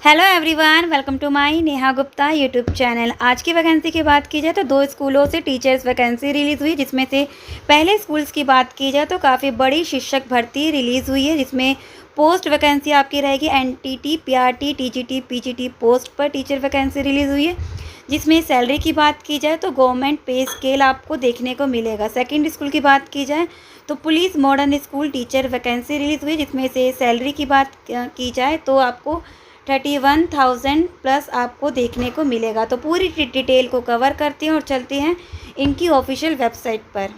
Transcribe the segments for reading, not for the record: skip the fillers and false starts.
Hello everyone, welcome to my Neha Gupta YouTube channel. आज की vacancy की बात की जाए तो दो स्कूलों से टीचर्स वैकेंसी रिलीज़ हुई, जिसमें से पहले स्कूल्स की बात की जाए तो काफ़ी बड़ी शिक्षक भर्ती रिलीज़ हुई है, जिसमें पोस्ट वैकेंसी आपकी रहेगी NTT, PRT, TGT, PGT post पर टीचर वैकेंसी रिलीज़ हुई है। जिसमें सैलरी की बात की जाए तो गवर्नमेंट पे स्केल आपको देखने को मिलेगा। सेकेंड स्कूल की बात की जाए तो police modern school teacher vacancy release हुई, जिसमें से सैलरी की बात की जाए तो आपको 31,000 प्लस आपको देखने को मिलेगा। तो पूरी डिटेल को कवर करते हैं और चलते हैं इनकी ऑफिशियल वेबसाइट पर।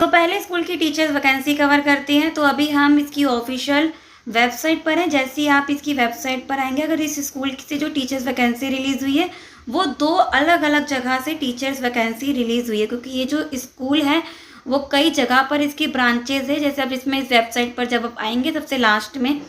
तो पहले स्कूल की टीचर्स वैकेंसी कवर करते हैं। तो अभी हम इसकी ऑफिशियल वेबसाइट पर हैं। जैसे ही आप इसकी वेबसाइट पर आएंगे, अगर इस स्कूल से जो टीचर्स वैकेंसी रिलीज़ हुई है वो दो अलग अलग जगह से टीचर्स वैकेंसी रिलीज़ हुई है, क्योंकि ये जो स्कूल है वो कई जगह पर इसकी ब्रांचेज है। जैसे अब इसमें इस वेबसाइट पर जब आप आएंगे सबसे लास्ट में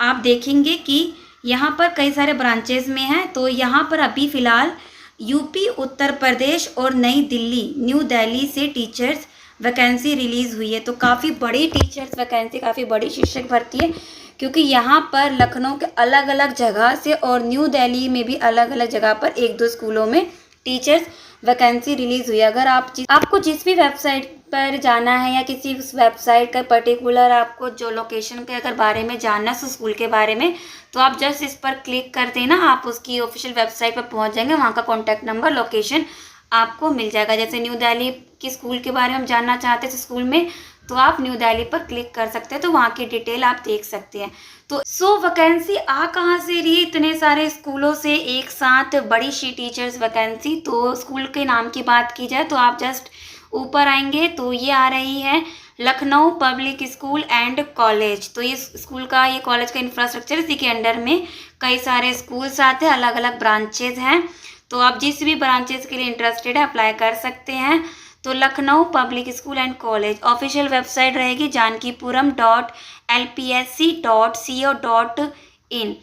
आप देखेंगे कि यहाँ पर कई सारे ब्रांचेज में हैं। तो यहाँ पर अभी फ़िलहाल यूपी, उत्तर प्रदेश और नई दिल्ली, न्यू दिल्ली से टीचर्स वैकेंसी रिलीज़ हुई है। तो काफ़ी बड़ी टीचर्स वैकेंसी, काफ़ी बड़ी शिक्षक भर्ती है, क्योंकि यहाँ पर लखनऊ के अलग अलग जगह से और न्यू दिल्ली में भी अलग अलग जगह पर एक दो स्कूलों में टीचर्स वैकेंसी रिलीज़ हुई है। अगर आपको जिस भी वेबसाइट पर जाना है या किसी उस वेबसाइट का पर्टिकुलर आपको जो लोकेशन के अगर बारे में जानना है, स्कूल के बारे में, तो आप जस्ट इस पर क्लिक कर देना, आप उसकी ऑफिशियल वेबसाइट पर पहुंच जाएंगे। वहां का कॉन्टैक्ट नंबर, लोकेशन आपको मिल जाएगा। जैसे न्यू दिल्ली की स्कूल के बारे में हम जानना चाहते हैं स्कूल में, तो आप न्यू दिल्ली पर क्लिक कर सकते हैं, तो वहाँ की डिटेल आप देख सकते हैं। तो वैकेंसी आ कहाँ से रही, इतने सारे स्कूलों से एक साथ बड़ी सी टीचर्स वैकेंसी। तो स्कूल के नाम की बात की जाए तो आप जस्ट ऊपर आएंगे तो ये आ रही है Lucknow public school and college. तो ये स्कूल का, ये कॉलेज का इंफ्रास्ट्रक्चर, इसी के अंडर में कई सारे स्कूल्स आते हैं, अलग अलग ब्रांचेज हैं। तो आप जिस भी ब्रांचेज के लिए इंटरेस्टेड है अप्लाई कर सकते हैं। तो Lucknow public school and college official website रहेगी jankipuram.lpsc.co.in।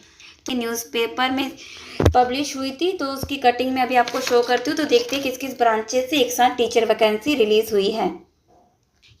तो न्यूज़पेपर में पब्लिश हुई थी, तो उसकी कटिंग में अभी आपको शो करती हूँ। तो देखते हैं किस किस ब्रांचेस से एक साथ टीचर वैकेंसी रिलीज हुई है।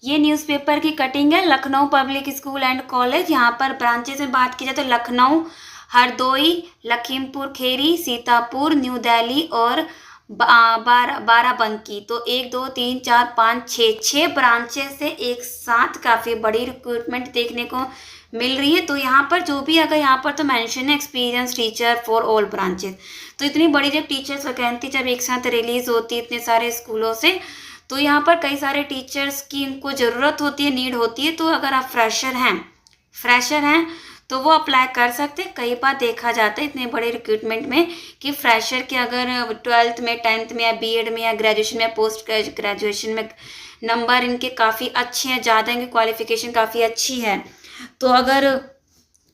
ये न्यूज़पेपर की कटिंग है, Lucknow public school and college. यहाँ पर ब्रांचेस में बात की जाए तो लखनऊ, हरदोई, लखीमपुर खेरी, सीतापुर, न्यू दिल्ली और बाराबंकी। तो 1 2 3 4 5 6 ब्रांचेस से एक साथ काफ़ी बड़ी रिक्रूटमेंट देखने को मिल रही है। तो यहाँ पर जो भी, अगर यहाँ पर तो मेंशन है experience teacher for all branches. तो इतनी बड़ी जब टीचर्स वैकेंसी जब एक साथ रिलीज होती है इतने सारे स्कूलों से, तो यहाँ पर कई सारे टीचर्स की इनको ज़रूरत होती है, नीड होती है। तो अगर आप फ्रेशर हैं तो वो अप्लाई कर सकते हैं। कई बार देखा जाता है इतने बड़े रिक्रूटमेंट में कि फ्रेशर के अगर 12th में, 10th में या बीएड में या ग्रेजुएशन में, पोस्ट ग्रेजुएशन में नंबर इनके काफ़ी अच्छे हैं, ज़्यादा इनकी क्वालिफिकेशन काफ़ी अच्छी है। तो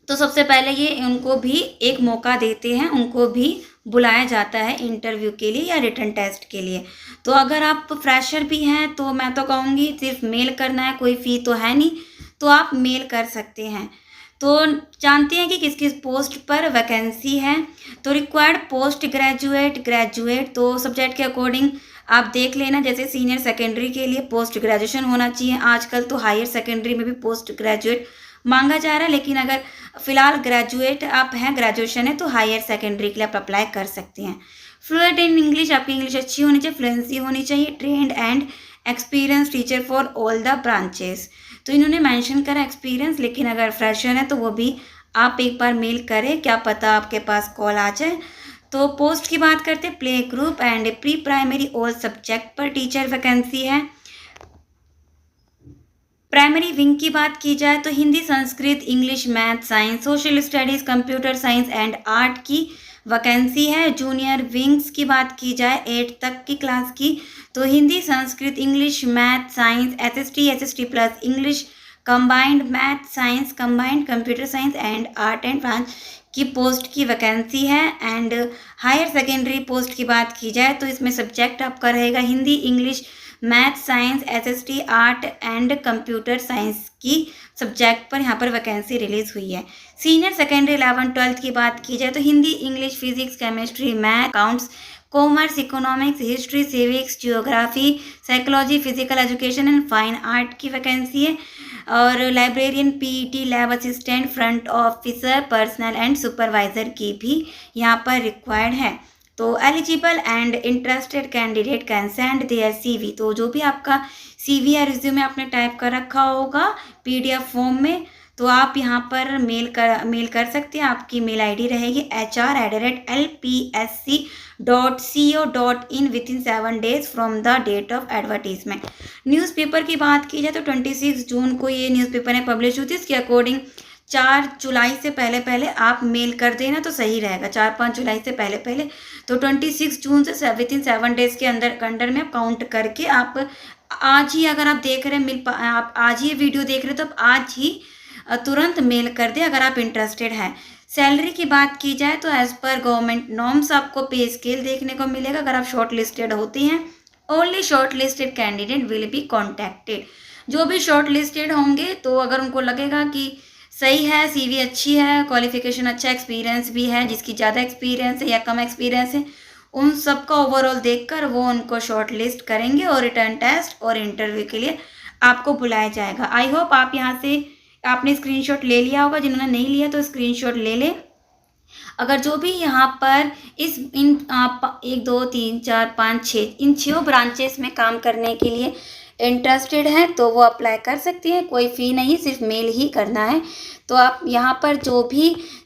सबसे पहले ये उनको भी एक मौका देते हैं, उनको भी बुलाया जाता है इंटरव्यू के लिए या रिटन टेस्ट के लिए। तो अगर आप फ्रेशर भी हैं तो मैं तो कहूँगी सिर्फ मेल करना है, कोई फ़ी तो है नहीं, तो आप मेल कर सकते हैं। तो जानते हैं कि किस किस पोस्ट पर वैकेंसी है। तो रिक्वायर्ड पोस्ट ग्रेजुएट, तो सब्जेक्ट के अकॉर्डिंग आप देख लेना। जैसे सीनियर सेकेंडरी के लिए पोस्ट ग्रेजुएशन होना चाहिए। आजकल तो हायर सेकेंडरी में भी पोस्ट ग्रेजुएट मांगा जा रहा है, लेकिन अगर फिलहाल ग्रेजुएट आप हैं, ग्रेजुएशन है, तो हायर सेकेंडरी के लिए आप अप्लाई कर सकते हैं। फ्लुएंट इन इंग्लिश, आपकी इंग्लिश अच्छी होनी चाहिए, फ्लुएंसी होनी चाहिए। Trend and experience teacher for all the branches. तो इन्होंने मेंशन करा एक्सपीरियंस, लेकिन अगर फ्रेशर है तो वो भी आप एक बार मेल करें, क्या पता आपके पास कॉल आ जाए। तो पोस्ट की बात करते हैं, play group and pre primary all subject पर टीचर वैकेंसी है। प्राइमरी विंग की बात की जाए तो Hindi, Sanskrit, English, math, science, social studies, computer science and art की वैकेंसी है। जूनियर विंग्स की बात की जाए 8 तक की क्लास की, तो Hindi, Sanskrit, English, math, science, SST plus English, combined math science, combined computer science and art and branch की पोस्ट की वैकेंसी है। एंड हायर सेकेंडरी पोस्ट की बात की जाए तो इसमें सब्जेक्ट आपका रहेगा Hindi, English, math, science, SST, art and computer science की सब्जेक्ट पर यहाँ पर वैकेंसी रिलीज हुई है। सीनियर सेकेंडरी 11th 12th की बात की जाए तो Hindi, English, physics, chemistry, math, accounts, commerce, economics, history, civics, geography, psychology, physical education and fine art की वैकेंसी है। और librarian, PET, lab assistant, front officer, personal and supervisor की भी यहाँ पर रिक्वायर्ड है। तो eligible and interested candidate can send their CV. तो जो भी आपका सीवी या रिज्यूमे आपने टाइप कर रखा होगा पीडीएफ फॉर्म में, तो आप यहाँ पर मेल कर सकते हैं। आपकी मेल आईडी रहेगी hr@lpsc.co.in within 7 days from the date of advertisement. Newspaper की बात की जाए तो 26 जून को ये न्यूज़पेपर ने पब्लिश हुई थी। इसके अकॉर्डिंग 4 जुलाई से पहले पहले आप मेल कर देना तो सही रहेगा, 4-5 जुलाई से पहले पहले। तो 26 जून से विद इन 7 days के अंदर में काउंट करके आप आज ही, अगर आप देख रहे हैं आप आज ही वीडियो देख रहे हैं तो आप आज ही तुरंत मेल कर दे अगर आप इंटरेस्टेड हैं। सैलरी की बात की जाए तो एज पर गवर्नमेंट नॉर्म्स आपको पे स्केल देखने को मिलेगा अगर आप शॉर्ट लिस्टेड होती हैं। Only short listed candidate will be contacted. जो भी शॉर्ट लिस्टेड होंगे तो अगर उनको लगेगा कि सही है, सीवी अच्छी है, क्वालिफिकेशन अच्छा, एक्सपीरियंस भी है, जिसकी ज़्यादा एक्सपीरियंस है या कम एक्सपीरियंस है, उन सबका ओवरऑल देखकर वो उनको शॉर्ट लिस्ट करेंगे और रिटर्न टेस्ट और इंटरव्यू के लिए आपको बुलाया जाएगा। आई होप आप यहाँ से आपने स्क्रीनशॉट ले लिया होगा। जिन्होंने नहीं लिया तो स्क्रीनशॉट ले लें। अगर जो भी यहाँ पर इन आप 1 2 3 4 5 6 इन 6 ब्रांचेस में काम करने के लिए इंटरेस्टेड हैं तो वो अप्लाई कर सकती हैं। कोई फ़ी नहीं, सिर्फ मेल ही करना है। तो आप यहाँ पर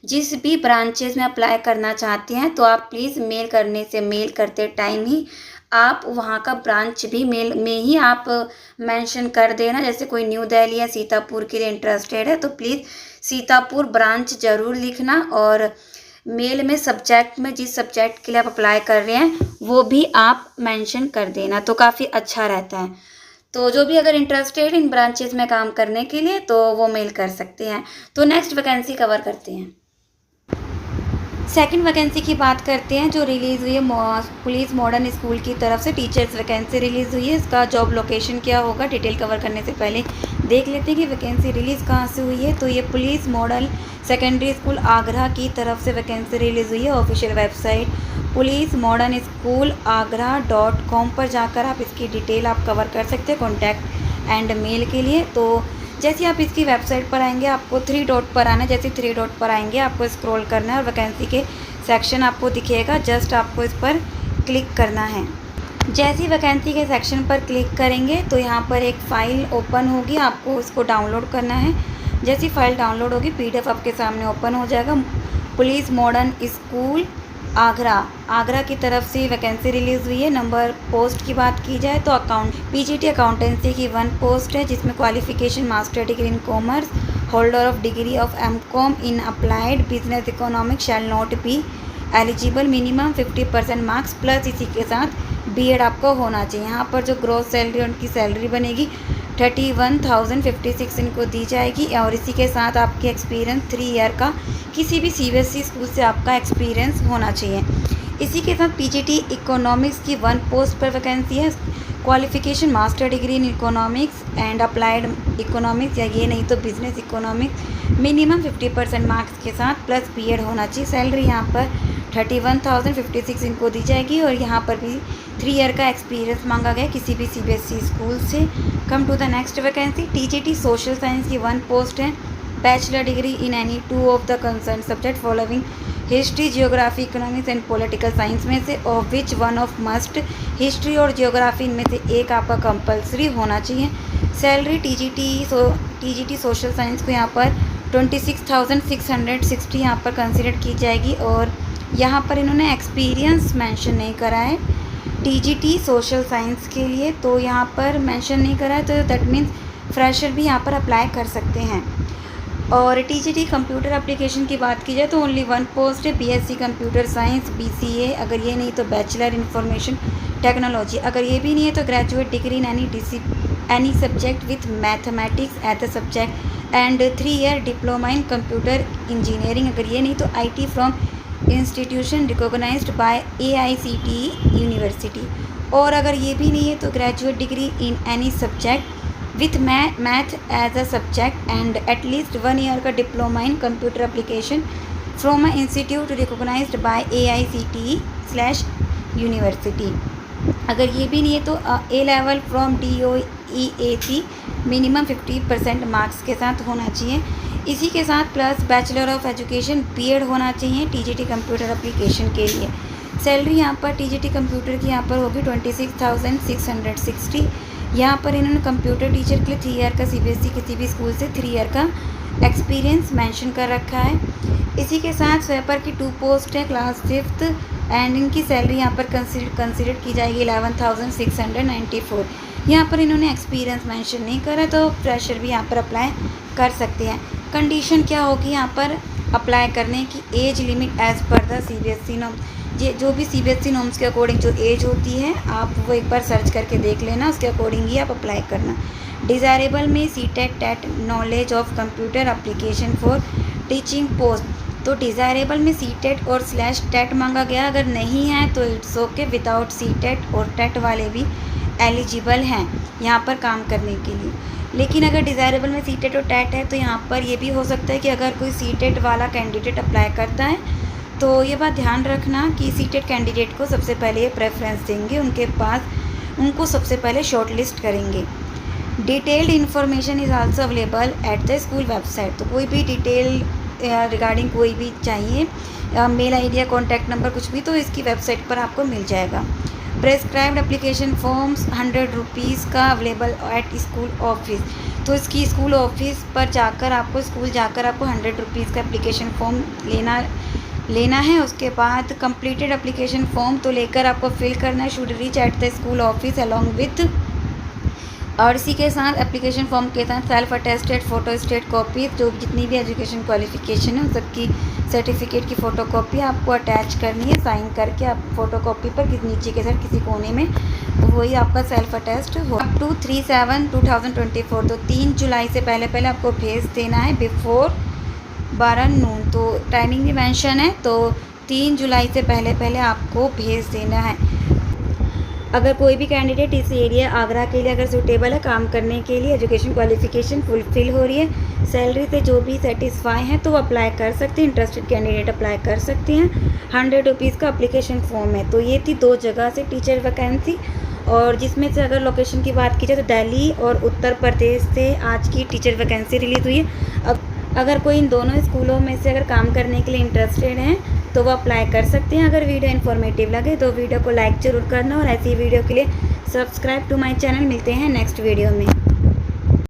जिस भी ब्रांचेस में अप्लाई करना चाहते हैं तो आप प्लीज़ मेल करते टाइम ही आप वहाँ का ब्रांच भी मेल में ही आप मेंशन कर देना। जैसे कोई न्यू दिल्ली या सीतापुर के लिए इंटरेस्टेड है तो प्लीज़ सीतापुर ब्रांच ज़रूर लिखना, और मेल में सब्जेक्ट में जिस सब्जेक्ट के लिए आप अप्लाई कर रहे हैं वो भी आप मेंशन कर देना, तो काफ़ी अच्छा रहता है। तो जो भी अगर इंटरेस्टेड इन ब्रांचेस में काम करने के लिए तो वो मेल कर सकते हैं। तो नेक्स्ट वैकेंसी कवर करते हैं। सेकंड वैकेंसी की बात करते हैं जो रिलीज़ हुई है पुलिस मॉडर्न स्कूल की तरफ से टीचर्स वैकेंसी रिलीज़ हुई है। इसका जॉब लोकेशन क्या होगा डिटेल कवर करने से पहले देख लेते हैं कि वैकेंसी रिलीज़ कहाँ से हुई है। तो ये police model secondary school Agra की तरफ से वैकेंसी रिलीज़ हुई है। Official website police modern school आगरा.com पर जाकर आप इसकी डिटेल आप कवर कर सकते हैं कॉन्टैक्ट एंड मेल के लिए। तो जैसे आप इसकी वेबसाइट पर आएंगे आपको 3 डॉट पर आना है। जैसे 3 डॉट पर आएंगे आपको स्क्रॉल करना है और वैकेंसी के सेक्शन आपको दिखेगा, जस्ट आपको इस पर क्लिक करना है। जैसे ही वैकेंसी के सेक्शन पर क्लिक करेंगे तो यहाँ पर एक फ़ाइल ओपन होगी, आपको उसको डाउनलोड करना है। जैसी फ़ाइल डाउनलोड होगी पीडीएफ आपके सामने ओपन हो जाएगा। पुलिस मॉडर्न स्कूल आगरा की तरफ से वैकेंसी रिलीज़ हुई है। नंबर पोस्ट की बात की जाए तो पीजीटी अकाउंटेंसी की 1 पोस्ट है जिसमें qualification master degree in commerce, holder of degree of MCom in applied business economics shall not be eligible, minimum 50% marks plus इसी के साथ बीएड आपको होना चाहिए। यहाँ पर जो ग्रोथ सैलरी उनकी सैलरी बनेगी 31,056 इनको दी जाएगी, और इसी के साथ आपके एक्सपीरियंस 3 ईयर का किसी भी सीबीएसई स्कूल से आपका एक्सपीरियंस होना चाहिए। इसी के साथ पीजीटी इकोनॉमिक्स की 1 पोस्ट पर वैकेंसी है। Qualification master degree in economics and applied economics या ये नहीं तो बिजनेस इकोनॉमिक्स, मिनिमम 50% मार्क्स के साथ प्लस बीएड होना चाहिए। सैलरी यहाँ पर 31,056 इनको दी जाएगी, और यहाँ पर भी 3 ईयर का एक्सपीरियंस मांगा गया किसी भी सीबीएसई स्कूल से। Come to the next vacancy TGT social science की 1 पोस्ट है। Bachelor degree in any 2 of the concern subject following history, geography, economics and political science में से of which one of must, history और geography इनमें से एक आपका compulsory होना चाहिए। सैलरी टीजीटी सोशल साइंस को यहाँ पर 26,660 यहाँ पर कंसिडर की जाएगी, और यहाँ पर इन्होंने एक्सपीरियंस मेंशन नहीं करा है टीजीटी सोशल साइंस के लिए, तो यहाँ पर मेंशन नहीं करा है, तो दैट मीन्स फ्रेशर भी यहाँ पर अप्लाई कर सकते हैं। और टीजीटी कंप्यूटर एप्लीकेशन की बात की जाए तो ओनली 1 पोस्ट है। बीएससी कंप्यूटर साइंस, बीसीए, अगर ये नहीं तो बैचलर इंफॉर्मेशन टेक्नोलॉजी, अगर ये भी नहीं है तो graduate degree in any subject with mathematics as a subject and 3 year diploma in computer engineering, अगर ये नहीं तो IT from institution recognised by AICTE university, और अगर ये भी नहीं है तो graduate degree in any subject with math as a subject and at least 1 year का diploma in computer application from a institute recognised by AICTE/यूनिवर्सिटी। अगर ये भी नहीं है तो ए level from DOEAC minimum 50% marks के साथ होना चाहिए। इसी के साथ plus bachelor of education BEd होना चाहिए TGT कंप्यूटर एप्लीकेशन के लिए। सैलरी यहाँ पर TGT कंप्यूटर की यहाँ पर होगी 26,660। यहाँ पर इन्होंने कंप्यूटर टीचर के लिए 3 ईयर का CBSE किसी भी स्कूल से 3 ईयर का एक्सपीरियंस मेंशन कर रखा है। इसी के साथ स्वेपर की 2 पोस्ट है क्लास 5th एंड इनकी सैलरी यहाँ पर कंसिडर की जाएगी 11,694। यहाँ पर इन्होंने एक्सपीरियंस मेंशन नहीं करा तो फ्रेशर भी यहाँ पर अप्लाई कर सकते हैं। कंडीशन क्या होगी यहाँ पर अप्लाई करने की, age limit as per the CBSE norm. ये जो भी CBSE नॉर्म्स के अकॉर्डिंग जो एज होती है आप वो एक बार सर्च करके देख लेना, उसके अकॉर्डिंग ही आप अप्लाई करना। डिज़ायरेबल में CTET TET knowledge of computer application for teaching post, तो डिज़ायरेबल में CTET और /टेट मांगा गया। अगर नहीं है तो इट्स ओके, विदाउट CTET और टेट वाले भी एलिजिबल हैं यहाँ पर काम करने के लिए। लेकिन अगर डिज़ायरेबल में CTET और टेट है तो यहाँ पर ये भी हो सकता है कि अगर कोई CTET वाला कैंडिडेट अप्लाई करता है तो ये बात ध्यान रखना कि CTET कैंडिडेट को सबसे पहले ये प्रेफरेंस देंगे, उनके पास उनको सबसे पहले शॉर्ट लिस्ट करेंगे। Detailed information is also available at the school website, तो कोई भी डिटेल रिगार्डिंग कोई भी चाहिए, मेल ID या कॉन्टैक्ट नंबर कुछ भी, तो इसकी वेबसाइट पर आपको मिल जाएगा। प्रेस्क्राइब्ड एप्लीकेशन फॉर्म्स 100 रुपीज़ का अवेलेबल एट स्कूल ऑफिस, तो इसकी स्कूल ऑफिस पर जाकर आपको 100 रुपीज़ का एप्लीकेशन फॉर्म लेना है। उसके बाद कंप्लीटेड एप्लीकेशन फॉर्म तो लेकर आपको फिल करना है, should reach at the school office along with, और इसी के साथ एप्लीकेशन फॉर्म के साथ self attested photo state copy, जो जितनी भी एजुकेशन क्वालिफिकेशन है उन सबकी सर्टिफिकेट की फ़ोटो कॉपी आपको अटैच करनी है, साइन करके आप फ़ोटो कॉपी पर नीचे के साथ किसी कोने में वही आपका सेल्फ अटेस्ट हो। अप टू 3/7/2024, तो 3 जुलाई से पहले आपको भेज देना है बिफोर 12 नून, तो टाइमिंग भी मेंशन है, तो 3 जुलाई से पहले आपको भेज देना है। अगर कोई भी कैंडिडेट इस एरिया आगरा के लिए अगर सूटेबल है काम करने के लिए, एजुकेशन क्वालिफिकेशन फुलफिल हो रही है, सैलरी से जो भी सेटिस्फाई हैं तो वो अप्लाई कर सकते हैं, इंटरेस्टेड कैंडिडेट अप्लाई कर सकते हैं। 100 रुपीज़ का एप्लीकेशन फॉर्म है। तो ये थी 2 जगह से टीचर वैकेंसी, और जिसमें से अगर लोकेशन की बात की जाए तो दिल्ली और उत्तर प्रदेश से आज की टीचर वैकेंसी रिलीज़ हुई है। अब अगर कोई इन दोनों स्कूलों में से अगर काम करने के लिए इंटरेस्टेड हैं तो वो अप्लाई कर सकते हैं। अगर वीडियो इन्फॉर्मेटिव लगे तो वीडियो को लाइक ज़रूर करना, और ऐसी वीडियो के लिए सब्सक्राइब टू माय चैनल। मिलते हैं नेक्स्ट वीडियो में।